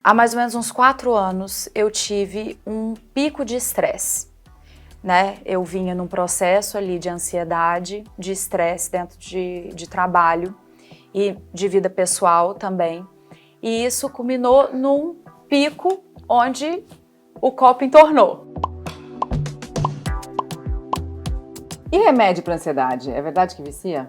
Há mais ou menos uns 4 anos eu tive um pico de estresse, né? Eu vinha num processo ali de ansiedade, de estresse dentro de trabalho e de vida pessoal também. E isso culminou num pico onde o copo entornou. E remédio para ansiedade? É verdade que vicia?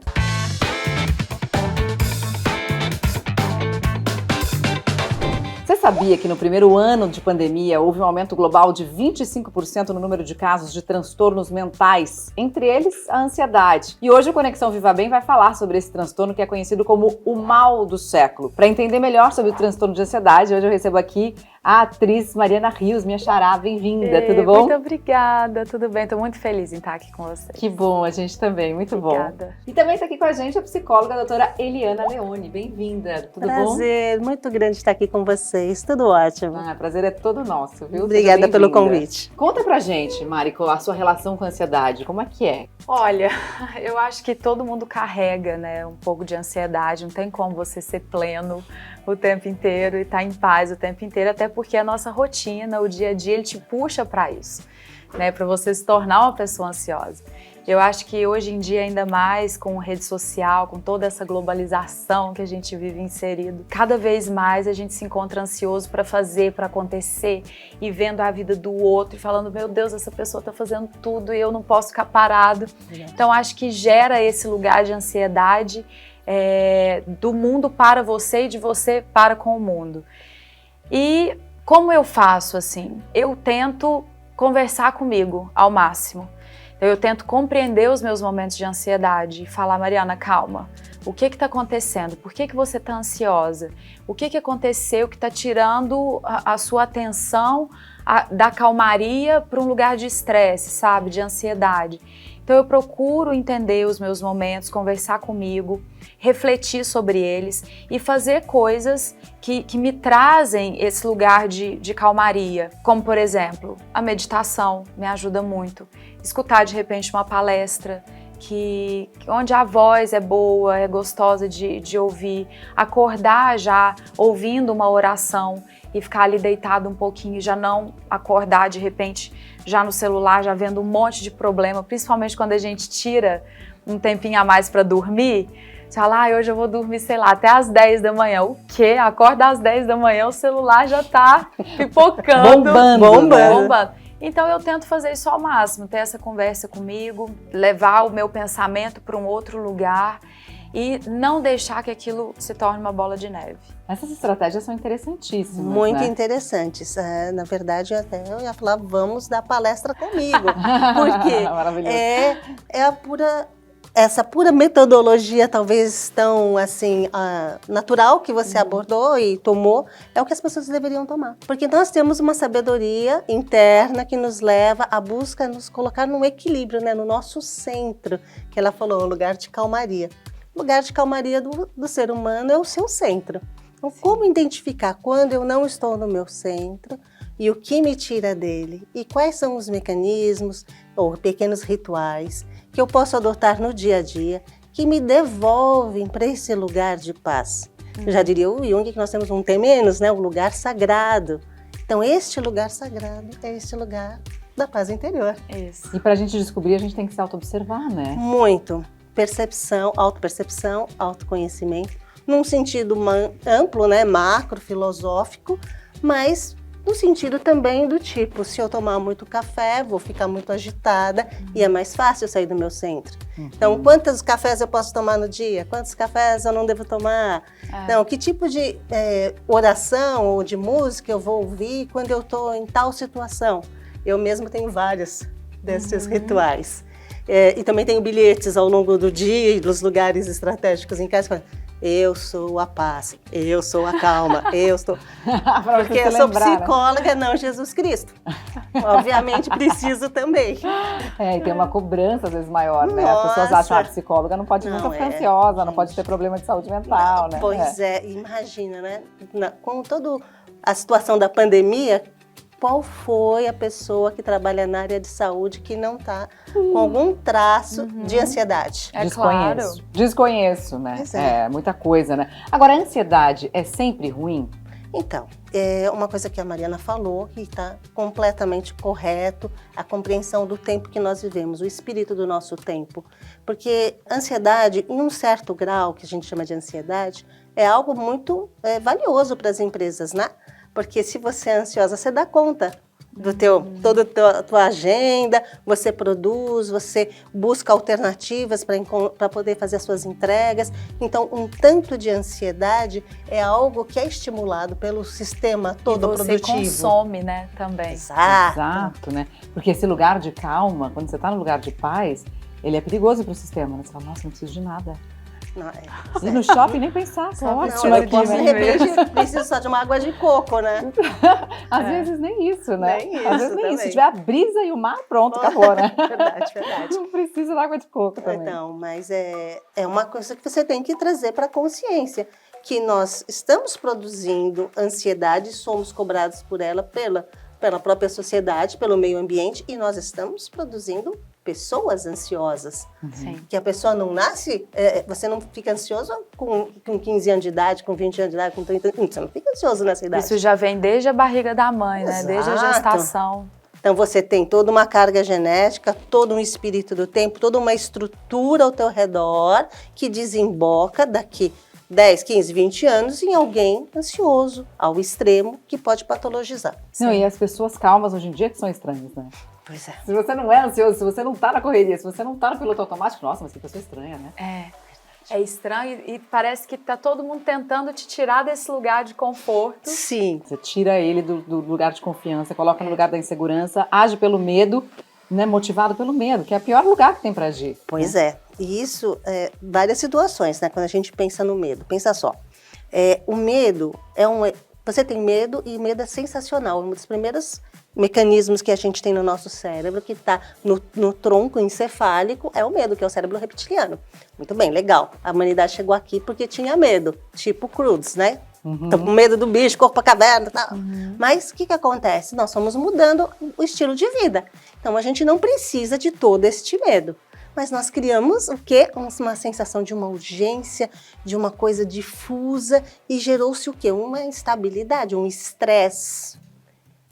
Você sabia que no primeiro ano de pandemia houve um aumento global de 25% no número de casos de transtornos mentais, entre eles a ansiedade? E hoje o Conexão Viva Bem vai falar sobre esse transtorno que é conhecido como o mal do século. Para entender melhor sobre o transtorno de ansiedade, hoje eu recebo aqui a atriz Mariana Rios, minha xará. Bem-vinda, tudo bom? Muito obrigada, tudo bem, estou muito feliz em estar aqui com vocês. Que bom, a gente também, muito Obrigada. bom. E também está aqui com a gente a psicóloga, a doutora Eliana Leone. Bem-vinda, tudo bom? Prazer, muito grande estar aqui com vocês, tudo ótimo. Prazer é todo nosso, viu? Obrigada pelo convite. Conta pra gente, Marico, a sua relação com a ansiedade, como é que é? Olha, eu acho que todo mundo carrega, né, um pouco de ansiedade, não tem como você ser pleno o tempo inteiro e estar em paz o tempo inteiro, até porque a nossa rotina, o dia a dia, ele te puxa para isso, né, para você se tornar uma pessoa ansiosa. Eu acho que hoje em dia, ainda mais com rede social, com toda essa globalização que a gente vive inserido, cada vez mais a gente se encontra ansioso para fazer, para acontecer, e vendo a vida do outro e falando, meu Deus, essa pessoa está fazendo tudo e eu não posso ficar parado. Então acho que gera esse lugar de ansiedade do mundo para você e de você para com o mundo. E como eu faço assim? Eu tento conversar comigo ao máximo. Eu tento compreender os meus momentos de ansiedade e falar, Mariana, calma, o que está acontecendo? Por que você está ansiosa? O que aconteceu que está tirando a sua atenção da calmaria para um lugar de estresse, sabe, de ansiedade? Então eu procuro entender os meus momentos, conversar comigo, refletir sobre eles e fazer coisas que me trazem esse lugar de calmaria. Como, por exemplo, a meditação me ajuda muito. Escutar, de repente, uma palestra onde a voz é boa, é gostosa de ouvir. Acordar já ouvindo uma oração e ficar ali deitado um pouquinho e já não acordar, de repente, já no celular, já vendo um monte de problema, principalmente quando a gente tira um tempinho a mais para dormir. Você fala, hoje eu vou dormir, sei lá, até às 10 da manhã. O quê? Acorda às 10 da manhã, o celular já tá pipocando. Bombando. Então eu tento fazer isso ao máximo, ter essa conversa comigo, levar o meu pensamento para um outro lugar e não deixar que aquilo se torne uma bola de neve. Essas estratégias são interessantíssimas, muito né? interessantes. Na verdade, até eu ia falar, vamos dar palestra comigo. Porque essa pura metodologia, talvez tão assim, natural que você abordou e tomou, é o que as pessoas deveriam tomar. Porque nós temos uma sabedoria interna que nos leva à busca, nos colocar no equilíbrio, né, no nosso centro, que ela falou, o lugar de calmaria. O lugar de calmaria do ser humano é o seu centro. Então, como identificar quando eu não estou no meu centro e o que me tira dele? E quais são os mecanismos ou pequenos rituais que eu posso adotar no dia a dia que me devolvem para esse lugar de paz? Eu já diria o Jung que nós temos um T menos, né? Um lugar sagrado. Então, este lugar sagrado é este lugar da paz interior. Isso. E para a gente descobrir, a gente tem que se auto-observar, né? Muito. Percepção, autopercepção, autoconhecimento, num sentido amplo, né, macro, filosófico, mas no sentido também do tipo, se eu tomar muito café, vou ficar muito agitada e é mais fácil sair do meu centro. Então, quantos cafés eu posso tomar no dia? Quantos cafés eu não devo tomar? Então, que tipo de oração ou de música eu vou ouvir quando eu estou em tal situação? Eu mesmo tenho vários desses rituais. E também tenho bilhetes ao longo do dia e dos lugares estratégicos em casa. Eu sou a paz, eu sou a calma, eu sou... Porque eu sou psicóloga, não Jesus Cristo. Obviamente preciso também. E tem uma cobrança às vezes maior, né? As pessoas acham que a psicóloga não pode nunca ficar ansiosa, não pode ter problema de saúde mental, né? Pois imagina, né? Com toda a situação da pandemia, qual foi a pessoa que trabalha na área de saúde que não está com algum traço de ansiedade? Desconheço. Claro. Desconheço, né? Muita coisa, né? Agora, a ansiedade é sempre ruim? Então, é uma coisa que a Mariana falou, que está completamente correto, a compreensão do tempo que nós vivemos, o espírito do nosso tempo. Porque ansiedade, em um certo grau, que a gente chama de ansiedade, é algo muito valioso para as empresas, né? Porque se você é ansiosa, você dá conta do toda a tua agenda, você produz, você busca alternativas para poder fazer as suas entregas. Então, um tanto de ansiedade é algo que é estimulado pelo sistema todo produtivo. Você consome, né, também. Exato, né? Porque esse lugar de calma, quando você está no lugar de paz, ele é perigoso para o sistema, né? Você fala, nossa, não preciso de nada. Não, E no shopping nem pensar, só ótimo aqui, de né? repente preciso só de uma água de coco, né? Às vezes nem isso, né? Nem isso Às vezes nem também. isso. Se tiver a brisa e o mar, pronto, acabou, né? Verdade, verdade. Não precisa da água de coco também. Então, mas é uma coisa que você tem que trazer para a consciência, que nós estamos produzindo ansiedade, somos cobrados por ela pela própria sociedade, pelo meio ambiente, e nós estamos produzindo pessoas ansiosas. Sim. Que a pessoa não nasce, você não fica ansioso com 15 anos de idade, com 20 anos de idade, com 30 anos, você não fica ansioso nessa idade. Isso já vem desde a barriga da mãe, né? Desde a Exato. gestação. Então você tem toda uma carga genética, todo um espírito do tempo, toda uma estrutura ao teu redor que desemboca daqui 10, 15, 20 anos em alguém ansioso, ao extremo, que pode patologizar. Não, e as pessoas calmas hoje em dia que são estranhas, né? Pois é. Se você não é ansioso, se você não tá na correria, se você não tá no piloto automático, nossa, mas que pessoa estranha, né? É estranho e parece que tá todo mundo tentando te tirar desse lugar de conforto. Sim. Você tira ele do lugar de confiança, coloca no lugar da insegurança, age pelo medo, né? Motivado pelo medo, que é o pior lugar que tem para agir. Pois é. E isso, várias situações, né? Quando a gente pensa no medo. Pensa só. O medo você tem medo e medo é sensacional. Um dos primeiros mecanismos que a gente tem no nosso cérebro, que está no tronco encefálico, é o medo, que é o cérebro reptiliano. Muito bem, legal. A humanidade chegou aqui porque tinha medo, tipo Croods, né? Então, com medo do bicho, corpo a caverna e tal. Mas o que acontece? Nós estamos mudando o estilo de vida. Então, a gente não precisa de todo este medo. Mas nós criamos o quê? Uma sensação de uma urgência, de uma coisa difusa, e gerou-se o quê? Uma instabilidade, um estresse.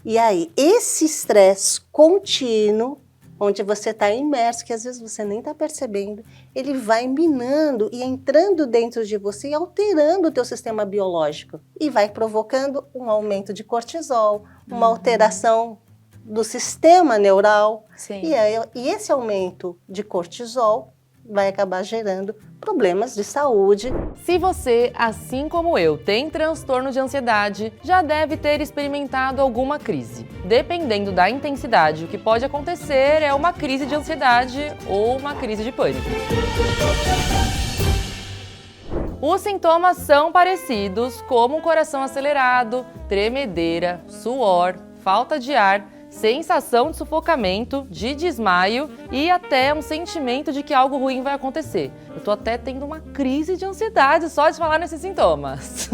E aí, esse estresse contínuo, onde você está imerso, que às vezes você nem está percebendo, ele vai minando e entrando dentro de você e alterando o teu sistema biológico. E vai provocando um aumento de cortisol, uma alteração do sistema neural. Sim. E esse aumento de cortisol vai acabar gerando problemas de saúde. Se você, assim como eu, tem transtorno de ansiedade, já deve ter experimentado alguma crise. Dependendo da intensidade, o que pode acontecer é uma crise de ansiedade ou uma crise de pânico. Os sintomas são parecidos, como um coração acelerado, tremedeira, suor, falta de ar, sensação de sufocamento, de desmaio e até um sentimento de que algo ruim vai acontecer. Eu tô até tendo uma crise de ansiedade só de falar nesses sintomas.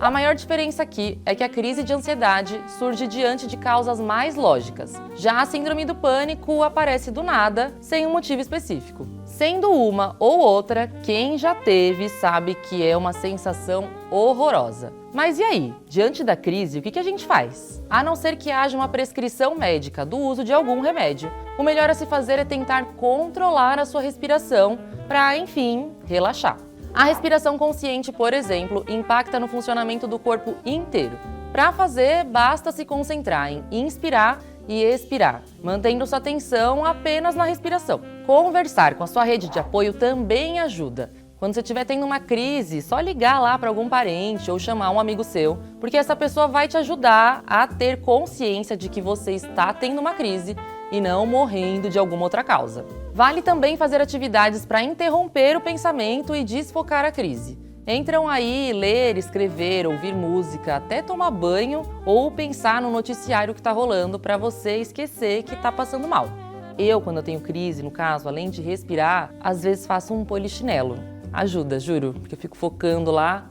A maior diferença aqui é que a crise de ansiedade surge diante de causas mais lógicas. Já a síndrome do pânico aparece do nada, sem um motivo específico. Sendo uma ou outra, quem já teve sabe que é uma sensação horrorosa. Mas e aí? Diante da crise, o que a gente faz? A não ser que haja uma prescrição médica do uso de algum remédio, o melhor a se fazer é tentar controlar a sua respiração para, enfim, relaxar. A respiração consciente, por exemplo, impacta no funcionamento do corpo inteiro. Para fazer, basta se concentrar em inspirar e expirar, mantendo sua atenção apenas na respiração. Conversar com a sua rede de apoio também ajuda. Quando você estiver tendo uma crise, só ligar lá para algum parente ou chamar um amigo seu, porque essa pessoa vai te ajudar a ter consciência de que você está tendo uma crise e não morrendo de alguma outra causa. Vale também fazer atividades para interromper o pensamento e desfocar a crise. Entram aí ler, escrever, ouvir música, até tomar banho ou pensar no noticiário que está rolando para você esquecer que está passando mal. Eu, quando eu tenho crise, no caso, além de respirar, às vezes faço um polichinelo. Ajuda, juro, porque eu fico focando lá.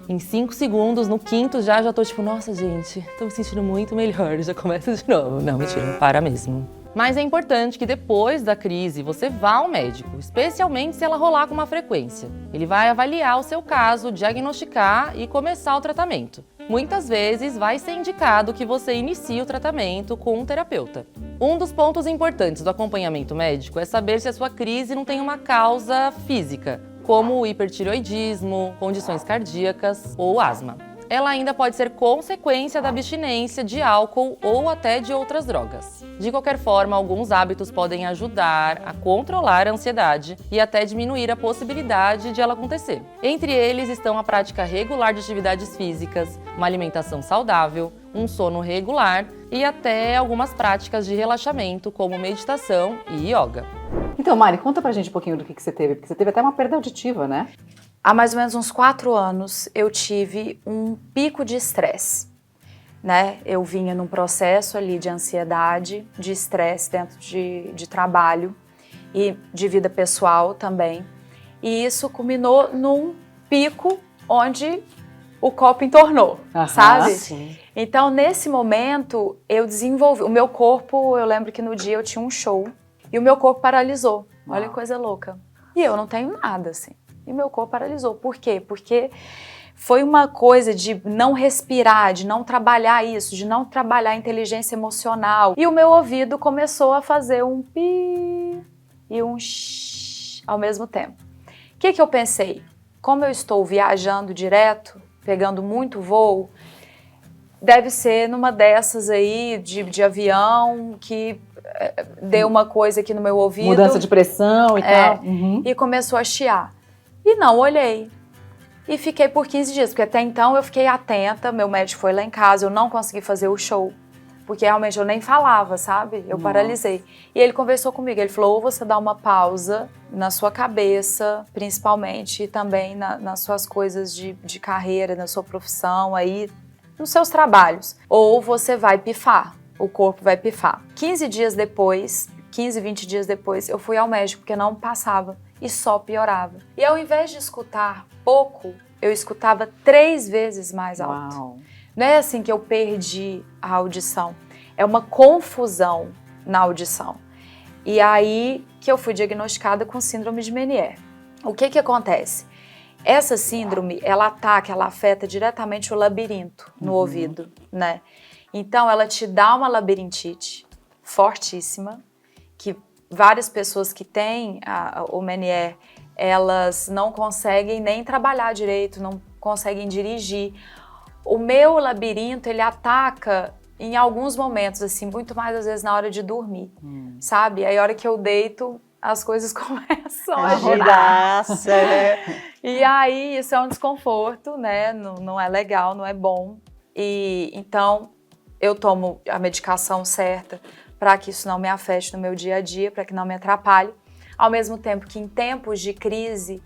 Em 5 segundos, no quinto já tô tipo, nossa gente, tô me sentindo muito melhor, já começa de novo. Não, mentira, não para mesmo. Mas é importante que depois da crise você vá ao médico, especialmente se ela rolar com uma frequência. Ele vai avaliar o seu caso, diagnosticar e começar o tratamento. muitas vezes vai ser indicado que você inicie o tratamento com um terapeuta. Um dos pontos importantes do acompanhamento médico é saber se a sua crise não tem uma causa física, como o hipertireoidismo, condições cardíacas ou asma. Ela ainda pode ser consequência da abstinência de álcool ou até de outras drogas. De qualquer forma, alguns hábitos podem ajudar a controlar a ansiedade e até diminuir a possibilidade de ela acontecer. Entre eles estão a prática regular de atividades físicas, uma alimentação saudável, um sono regular e até algumas práticas de relaxamento, como meditação e yoga. Então, Mari, conta pra gente um pouquinho do que você teve, porque você teve até uma perda auditiva, né? Há mais ou menos uns 4 anos eu tive um pico de estresse, né? Eu vinha num processo ali de ansiedade, de estresse dentro de trabalho e de vida pessoal também. E isso culminou num pico onde o copo entornou, sabe? Sim. Então, nesse momento, eu desenvolvi... O meu corpo, eu lembro que no dia eu tinha um show e o meu corpo paralisou. Olha que coisa louca. E eu não tenho nada, assim. E meu corpo paralisou. Por quê? Porque foi uma coisa de não respirar, de não trabalhar isso, de não trabalhar a inteligência emocional. E o meu ouvido começou a fazer um pi e um shh ao mesmo tempo. O que eu pensei? Como eu estou viajando direto, pegando muito voo, deve ser numa dessas aí de avião que deu uma coisa aqui no meu ouvido. Mudança de pressão e tal. Uhum. E começou a chiar. E não olhei. E fiquei por 15 dias, porque até então eu fiquei atenta, meu médico foi lá em casa, eu não consegui fazer o show, porque realmente eu nem falava, sabe? Eu paralisei. E ele conversou comigo, ele falou, ou você dá uma pausa na sua cabeça, principalmente, e também nas suas coisas de carreira, na sua profissão, aí, nos seus trabalhos, ou você vai pifar, o corpo vai pifar. 15 dias depois, 15, 20 dias depois, eu fui ao médico, porque não passava. E só piorava. E ao invés de escutar pouco, eu escutava 3 vezes mais alto. Uau. Não é assim que eu perdi a audição. É uma confusão na audição. E aí que eu fui diagnosticada com síndrome de Meniere. O que acontece? Essa síndrome, ela ataca, ela afeta diretamente o labirinto no ouvido, né? Então, ela te dá uma labirintite fortíssima, que várias pessoas que têm o Meniere, elas não conseguem nem trabalhar direito, não conseguem dirigir. O meu labirinto, ele ataca em alguns momentos, assim, muito mais às vezes na hora de dormir, sabe? Aí a hora que eu deito, as coisas começam a girar. E aí isso é um desconforto, né? Não é legal, não é bom. E então eu tomo a medicação certa, para que isso não me afete no meu dia a dia, para que não me atrapalhe. Ao mesmo tempo que em tempos de crise,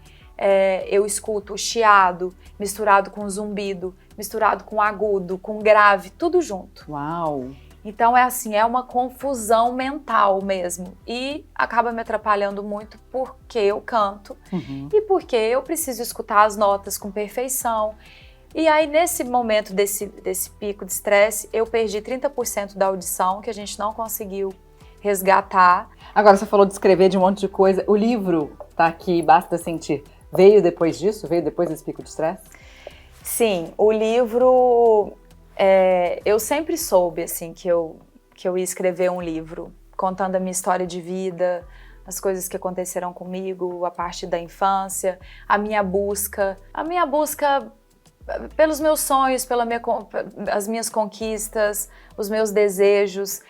eu escuto o chiado misturado com zumbido, misturado com agudo, com grave, tudo junto. Uau! Então é assim, é uma confusão mental mesmo. E acaba me atrapalhando muito porque eu canto e porque eu preciso escutar as notas com perfeição. E aí, nesse momento desse pico de estresse, eu perdi 30% da audição, que a gente não conseguiu resgatar. Agora, você falou de escrever de um monte de coisa. O livro tá aqui, Basta Sentir. Veio depois disso? Veio depois desse pico de estresse? Sim, o livro... eu sempre soube, assim, que eu ia escrever um livro, contando a minha história de vida, as coisas que aconteceram comigo, a parte da infância, a minha busca pelos meus sonhos, as minhas conquistas, os meus desejos,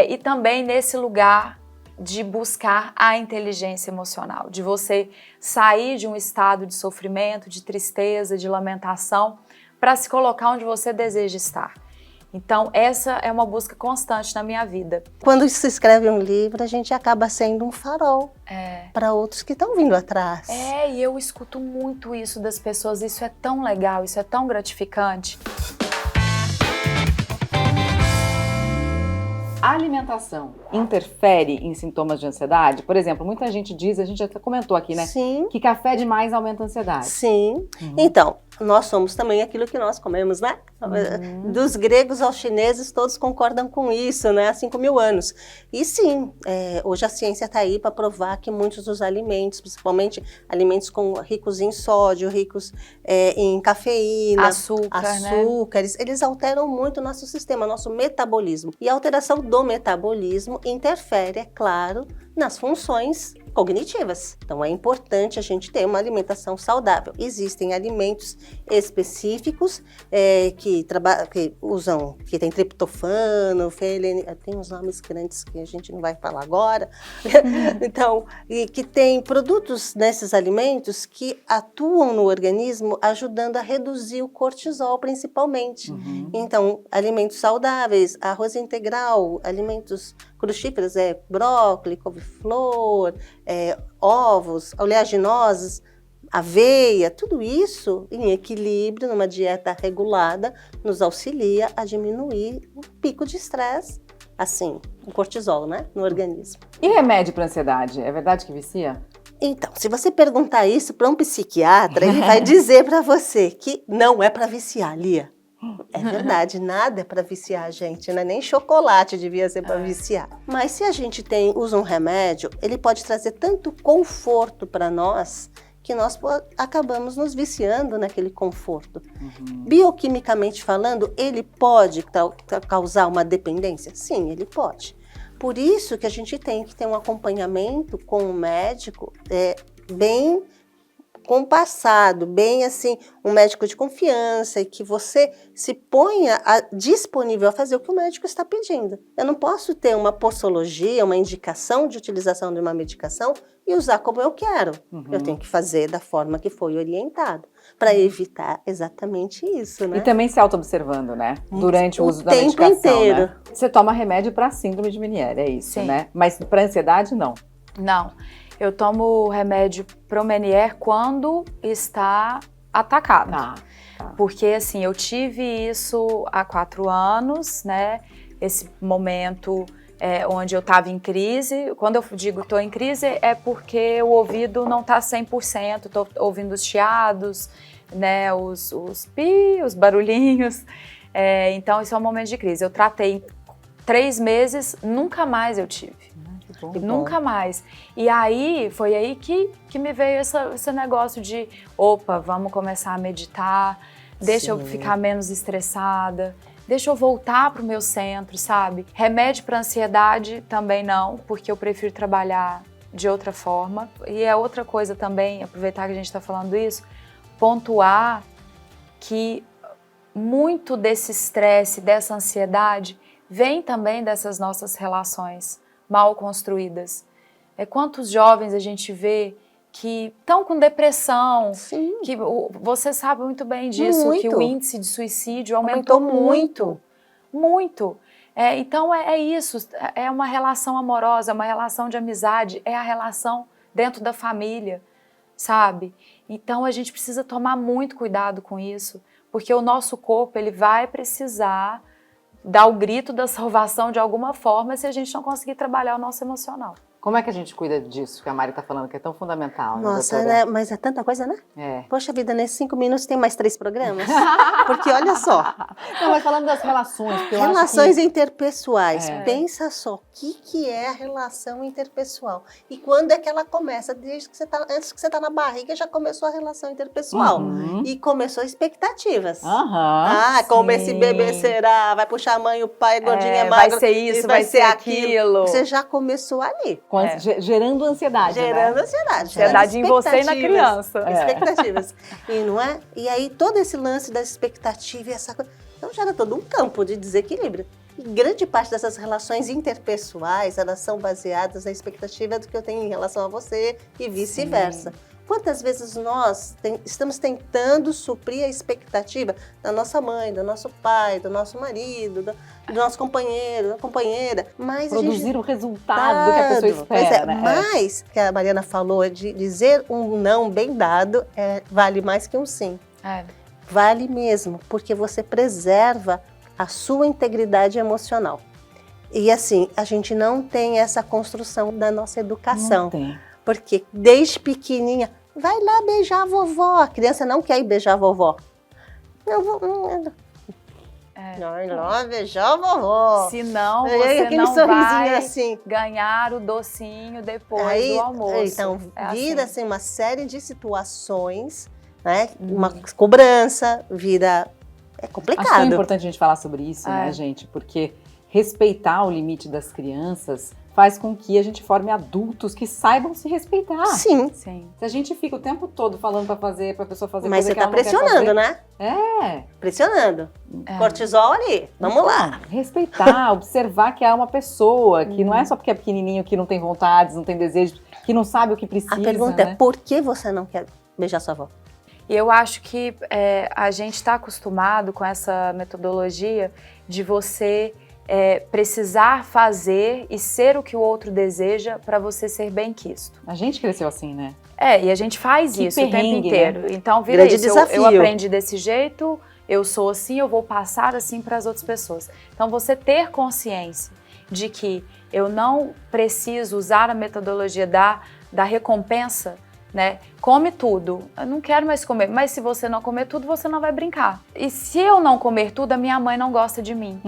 e também nesse lugar de buscar a inteligência emocional, de você sair de um estado de sofrimento, de tristeza, de lamentação, para se colocar onde você deseja estar. Então, essa é uma busca constante na minha vida. Quando se escreve um livro, a gente acaba sendo um farol para outros que estão vindo atrás. E eu escuto muito isso das pessoas, isso é tão legal, isso é tão gratificante. A alimentação interfere em sintomas de ansiedade? Por exemplo, muita gente diz, a gente já comentou aqui, né? Sim. Que café demais aumenta a ansiedade. Sim. Então, nós somos também aquilo que nós comemos, né? Dos gregos aos chineses, todos concordam com isso, né? Há 5.000 anos. E sim, hoje a ciência está aí para provar que muitos dos alimentos, principalmente alimentos ricos em sódio, ricos em cafeína, açúcares, eles alteram muito o nosso sistema, nosso metabolismo. E a alteração do metabolismo interfere, é claro, nas funções cognitivas. Então é importante a gente ter uma alimentação saudável. Existem alimentos específicos que tem triptofano, tem uns nomes grandes que a gente não vai falar agora. Então, que tem produtos nesses alimentos que atuam no organismo ajudando a reduzir o cortisol principalmente. Então, alimentos saudáveis, arroz integral, alimentos crucíferos, brócolis, couve-flor, ovos, oleaginosos, aveia, tudo isso em equilíbrio, numa dieta regulada, nos auxilia a diminuir o pico de estresse, assim, o cortisol, né, no organismo. E remédio para ansiedade? É verdade que vicia? Então, se você perguntar isso para um psiquiatra, ele vai dizer para você que não é para viciar, Lia. É verdade, nada é para viciar a gente, né? Nem chocolate devia ser para viciar. Mas se a gente usa um remédio, ele pode trazer tanto conforto para nós que nós acabamos nos viciando naquele conforto. Bioquimicamente falando, ele pode causar uma dependência? Sim, ele pode. Por isso que a gente tem que ter um acompanhamento com o médico bem compassado, bem assim, um médico de confiança, e que você se ponha disponível a fazer o que o médico está pedindo. Eu não posso ter uma posologia, uma indicação de utilização de uma medicação e usar como eu quero. Eu tenho que fazer da forma que foi orientado, para evitar exatamente isso, né? E também se auto-observando, né? Durante o uso da medicação, tempo inteiro. Né? Você toma remédio para síndrome de Meniere, é isso, né? Mas para ansiedade, não? Não. Eu tomo remédio pro Meniere quando está atacado. Tá. Porque, assim, eu tive isso há 4 anos, né? Esse momento onde eu estava em crise. Quando eu digo estou em crise, é porque o ouvido não está 100%. Estou ouvindo os chiados, né? Os barulhinhos. Então, isso é um momento de crise. Eu tratei 3 meses, nunca mais eu tive. Nunca mais. E aí, foi aí que me veio esse negócio de, opa, vamos começar a meditar, deixa eu ficar menos estressada, deixa eu voltar pro meu centro, sabe? Remédio para ansiedade também não, porque eu prefiro trabalhar de outra forma. E é outra coisa também, aproveitar que a gente está falando isso, pontuar que muito desse estresse, dessa ansiedade, vem também dessas nossas relações mal construídas. Quantos jovens a gente vê que estão com depressão, que você sabe muito bem disso, que o índice de suicídio aumentou muito. Então é isso, é uma relação amorosa, é uma relação de amizade, é a relação dentro da família, sabe? Então a gente precisa tomar muito cuidado com isso, porque o nosso corpo ele vai precisar dar o grito da salvação de alguma forma se a gente não conseguir trabalhar o nosso emocional. Como é que a gente cuida disso que a Mari está falando, que é tão fundamental? Nossa, né? Mas é tanta coisa, né? Poxa vida, nesses 5 minutos tem mais 3 programas? Porque olha só. Não, mas falando das relações. Relações interpessoais. Pensa só, o que é a relação interpessoal? E quando é que ela começa? Antes que você está na barriga, já começou a relação interpessoal. E começou expectativas. Como esse bebê será? Vai puxar a mãe, o pai, gordinha, magra. Vai ser isso, vai ser aquilo. Você já começou ali. Gerando ansiedade, Ansiedade em você e na criança. Expectativas. E não é? E aí todo esse lance da expectativa e essa coisa, então gera todo um campo de desequilíbrio. E grande parte dessas relações interpessoais, elas são baseadas na expectativa do que eu tenho em relação a você e vice-versa. Quantas vezes nós estamos tentando suprir a expectativa da nossa mãe, do nosso pai, do nosso marido, do nosso companheiro, da companheira, mas produzir o resultado que a pessoa espera, né? Mas, que a Mariana falou, de dizer um não bem dado vale mais que um sim. Vale mesmo, porque você preserva a sua integridade emocional. E assim, a gente não tem essa construção da nossa educação. Não tem. Porque desde pequenininha, vai lá beijar a vovó. A criança não quer ir beijar a vovó. Nós lá beijar a vovó. Senão Aí, você não sorrisinho vai assim. ganhar o docinho depois Aí, do almoço. então, É vira assim. assim, uma série de situações, né? Uma cobrança, vira... É Acho que é complicado. importante a gente falar sobre isso, né, gente? Porque respeitar o limite das crianças faz com que a gente forme adultos que saibam se respeitar. Sim, Sim. Se a gente fica o tempo todo falando pra pessoa fazer mas coisa você que ela tá não quer pressionando, fazer, né? É. Pressionando. É. Cortisol ali, vamos lá. Respeitar, observar que é uma pessoa, que não é só porque é pequenininho, que não tem vontades, não tem desejos, que não sabe o que precisa, A pergunta né? é, por que você não quer beijar sua avó? E eu acho que a gente está acostumado com essa metodologia de você precisar fazer e ser o que o outro deseja para você ser bem-quisto. A gente cresceu assim, né? E a gente faz Que isso o tempo perrengue, inteiro. né? Então, vira Grande isso. Eu desafio. aprendi desse jeito, eu sou assim, eu vou passar assim para as outras pessoas. Então, você ter consciência de que eu não preciso usar a metodologia da recompensa, né? Come tudo. Eu não quero mais comer. Mas se você não comer tudo, você não vai brincar. E se eu não comer tudo, a minha mãe não gosta de mim.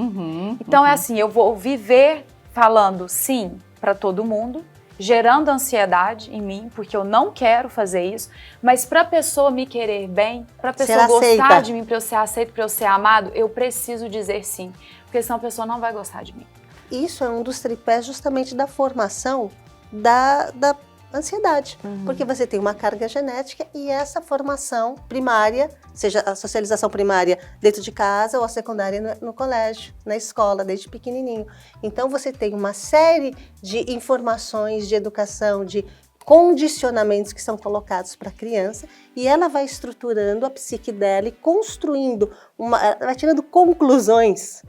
Então é assim, eu vou viver falando sim para todo mundo, gerando ansiedade em mim, porque eu não quero fazer isso, mas para a pessoa me querer bem, para a pessoa Ser gostar aceita. de mim, para eu ser aceito, para eu ser amado, eu preciso dizer sim, porque senão a pessoa não vai gostar de mim. Isso é um dos tripés justamente da formação da ansiedade. Porque você tem uma carga genética e essa formação primária, seja a socialização primária dentro de casa ou a secundária no colégio, na escola, desde pequenininho. Então você tem uma série de informações de educação, de condicionamentos que são colocados para a criança e ela vai estruturando a psique dela e construindo, vai tirando conclusões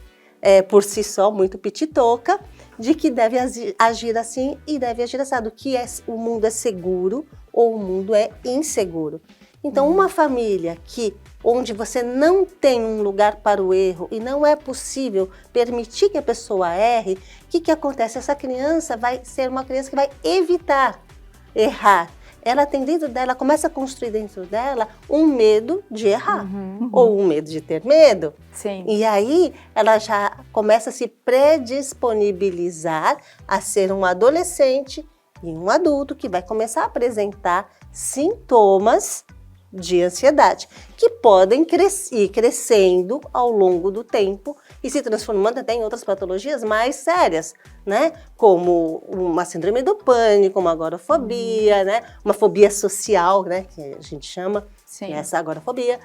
por si só, muito pititoca, de que deve agir assim e deve agir assado, que o mundo é seguro ou o mundo é inseguro. Então, uma família onde você não tem um lugar para o erro e não é possível permitir que a pessoa erre, o que acontece? Essa criança vai ser uma criança que vai evitar errar. Ela tem dentro dela, começa a construir dentro dela um medo de errar, ou um medo de ter medo. Sim. E aí ela já começa a se predisponibilizar a ser um adolescente e um adulto que vai começar a apresentar sintomas de ansiedade, que podem ir crescendo ao longo do tempo e se transformando até em outras patologias mais sérias, né? Como uma síndrome do pânico, uma agorafobia, né? Uma fobia social, né? Que a gente chama, Sim. essa agorafobia,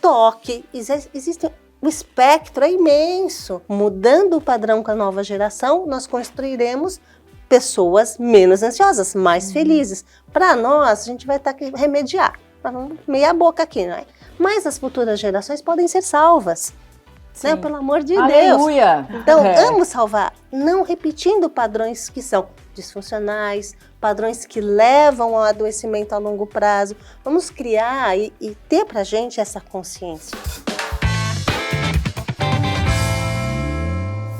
toque, existem. O espectro é imenso. Mudando o padrão com a nova geração, nós construiremos pessoas menos ansiosas, mais felizes. Para nós, a gente vai estar aqui remediar. Meia boca aqui, né? Mas as futuras gerações podem ser salvas, né? Pelo amor de Deus. Aleluia! Então, vamos salvar, não repetindo padrões que são disfuncionais, padrões que levam ao adoecimento a longo prazo. Vamos criar e ter pra gente essa consciência.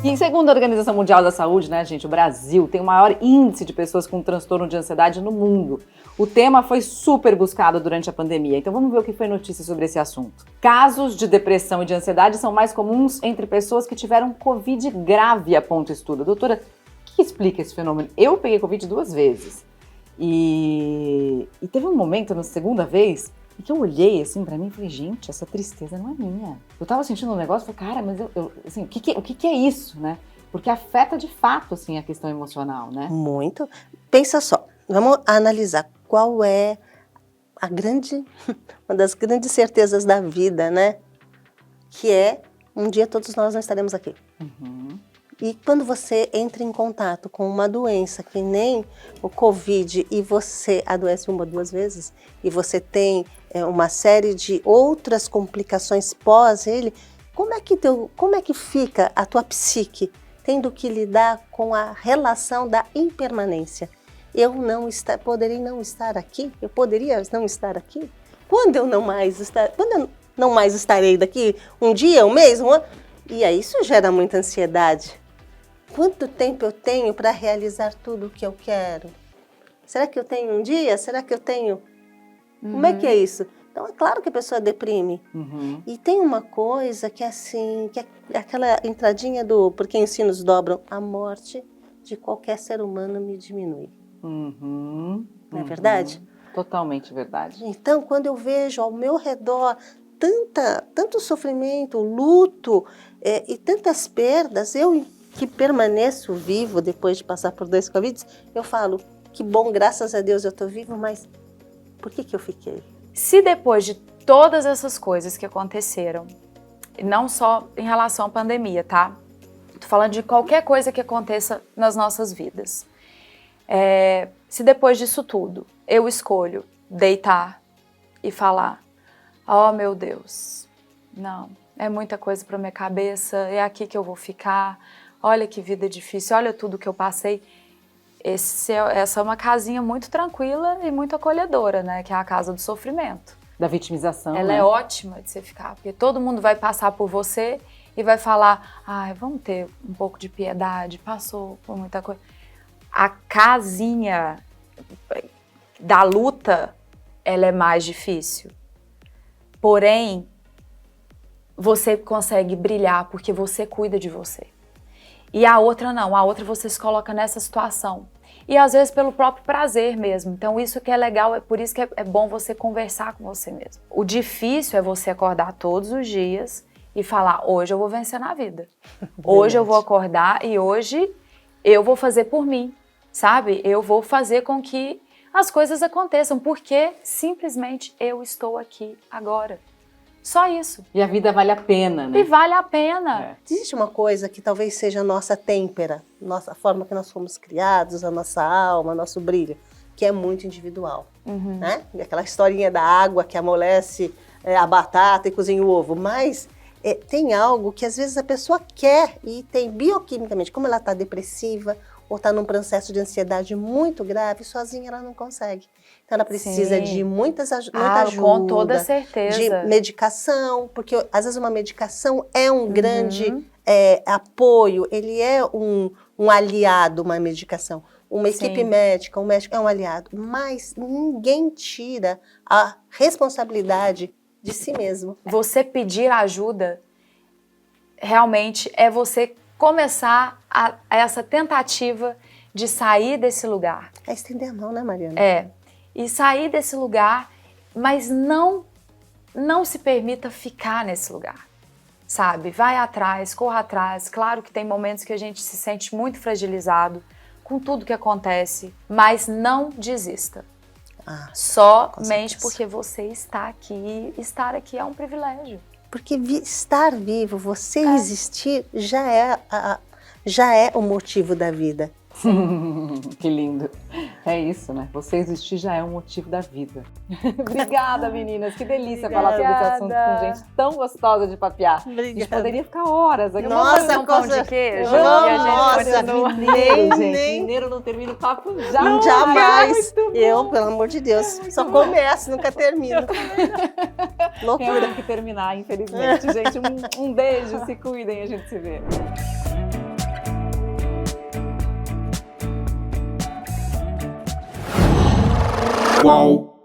E segundo a Organização Mundial da Saúde, né, gente, o Brasil tem o maior índice de pessoas com transtorno de ansiedade no mundo. O tema foi super buscado durante a pandemia, então vamos ver o que foi notícia sobre esse assunto. Casos de depressão e de ansiedade são mais comuns entre pessoas que tiveram Covid grave, aponta o estudo. Doutora, o que explica esse fenômeno? Eu peguei Covid 2 vezes e teve um momento, na segunda vez, e que eu olhei assim pra mim e falei, gente, essa tristeza não é minha. Eu tava sentindo um negócio e falei, cara, mas assim, o que é isso, né? Porque afeta de fato, assim, a questão emocional, né? Muito. Pensa só, vamos analisar qual é uma das grandes certezas da vida, né? Que é, um dia todos nós não estaremos aqui. E quando você entra em contato com uma doença que nem o Covid e você adoece uma ou duas vezes e você tem uma série de outras complicações pós ele, como é que fica a tua psique tendo que lidar com a relação da impermanência? Eu poderia não estar aqui? Eu poderia não estar aqui? Quando eu não mais estarei daqui? Um dia, um mês, um ano? E aí isso gera muita ansiedade. Quanto tempo eu tenho para realizar tudo o que eu quero? Será que eu tenho um dia? Será que eu tenho... Como é que é isso? Então é claro que a pessoa deprime. Uhum. E tem uma coisa que é assim, que é aquela entradinha do porque os sinos dobram, a morte de qualquer ser humano me diminui. Uhum. Não é verdade? Totalmente verdade. Então, quando eu vejo ao meu redor tanto sofrimento, luto e tantas perdas, eu que permaneço vivo depois de passar por 2 Covids, eu falo, que bom, graças a Deus eu estou vivo, mas por que eu fiquei? Se depois de todas essas coisas que aconteceram, e não só em relação à pandemia, tá? Tô falando de qualquer coisa que aconteça nas nossas vidas. Se depois disso tudo eu escolho deitar e falar, oh meu Deus, não, é muita coisa para minha cabeça, é aqui que eu vou ficar, olha que vida difícil, olha tudo que eu passei. Essa é uma casinha muito tranquila e muito acolhedora, né? Que é a casa do sofrimento. Da vitimização, Ela né? é ótima de você ficar, porque todo mundo vai passar por você e vai falar, vamos ter um pouco de piedade, passou por muita coisa. A casinha da luta, ela é mais difícil. Porém, você consegue brilhar porque você cuida de você. E a outra não, a outra você se coloca nessa situação. E às vezes pelo próprio prazer mesmo. Então isso que é legal, é por isso que é bom você conversar com você mesmo. O difícil é você acordar todos os dias e falar, hoje eu vou vencer na vida. Hoje eu vou acordar e hoje eu vou fazer por mim, sabe? Eu vou fazer com que as coisas aconteçam, porque simplesmente eu estou aqui agora. Só isso. E a vida vale a pena, né? E vale a pena. Existe uma coisa que talvez seja a nossa têmpera, a forma que nós fomos criados, a nossa alma, nosso brilho, que é muito individual. Né? E aquela historinha da água que amolece a batata e cozinha o ovo. Mas tem algo que às vezes a pessoa quer e tem bioquimicamente, como ela está depressiva ou está num processo de ansiedade muito grave, sozinha ela não consegue. Então ela precisa de muita ajuda. Com toda certeza. De medicação, porque às vezes uma medicação é um grande apoio, ele é um aliado, uma medicação. Uma equipe médica, um médico é um aliado, mas ninguém tira a responsabilidade de si mesmo. Você pedir ajuda realmente é você começar essa tentativa de sair desse lugar. É estender a mão, né, Mariana? E sair desse lugar, mas não se permita ficar nesse lugar, sabe? Vai atrás, corra atrás. Claro que tem momentos que a gente se sente muito fragilizado com tudo que acontece, mas não desista. Somente porque você está aqui, e estar aqui é um privilégio. Porque estar vivo, você existir, já é o motivo da vida. Que lindo. É isso, né? Você existir já é um motivo da vida. Obrigada, meninas. Que delícia falar sobre esse assunto com gente tão gostosa de papear. Obrigada. A gente poderia ficar horas aqui. Nossa, fazer um pão de queijo. Nossa, Mineiro não termina o papo jamais. Jamais. Eu, pelo amor de Deus, só começo, nunca termino. Loucura. Temos que terminar, infelizmente, gente. Um beijo, se cuidem, a gente se vê. Qual?